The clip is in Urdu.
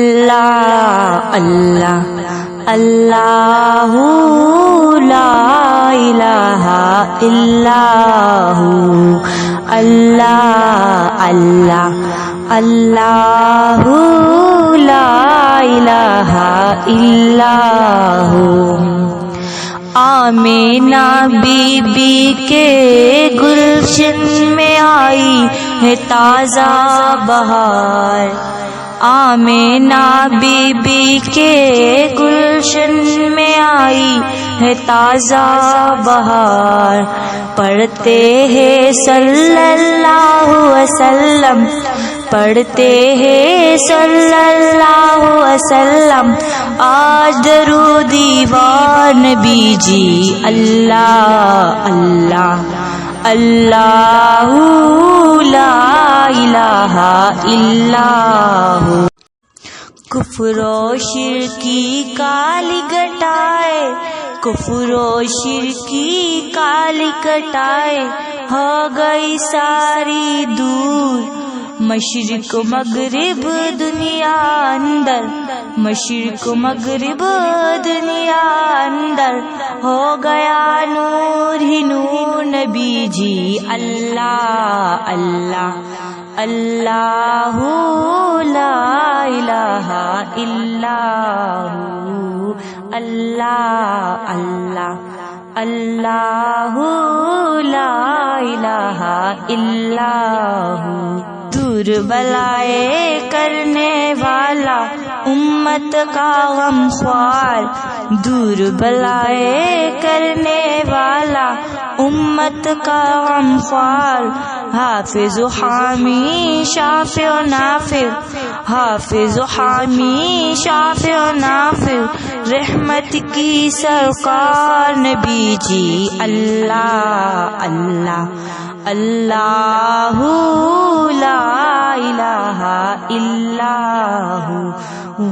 اللہ اللہ اللہ لا الہ الا ہو، اللہ اللہ اللہ لا الہ الا ہو۔ آمینہ بی بی کے گلشن میں آئی ہے تازہ بہار، آمینہ بی بی کے گلشن میں آئی ہے تازہ بہار، پڑھتے ہیں صلی اللہ علیہ وسلم، پڑھتے ہیں صلی اللہ علیہ وسلم آج درود نبی جی، اللہ اللہ اللہ لا الہ الا ہو۔ کفر و شرکی کالی گٹائے، کفر و شرکی کالی کٹائے ہو گئی ساری دور، مشرق مغرب دنیا اندر، مشرق مغرب دنیا اندر ہو گیا نور ہی نور نبی جی، اللہ اللہ اللہ لا الہ الا ہو، اللہ اللہ اللہ لا الہ الا ہو۔ دور بلائے کرنے والا امت کا غمخوار، دور بلائے کرنے والا امت کا غمخوار، حافظ و حامی شافع و نافع، حافظ و حامی شافع و نافع رحمت کی سرکار نبی جی، اللہ اللہ اللہ لا الہ الا ہو۔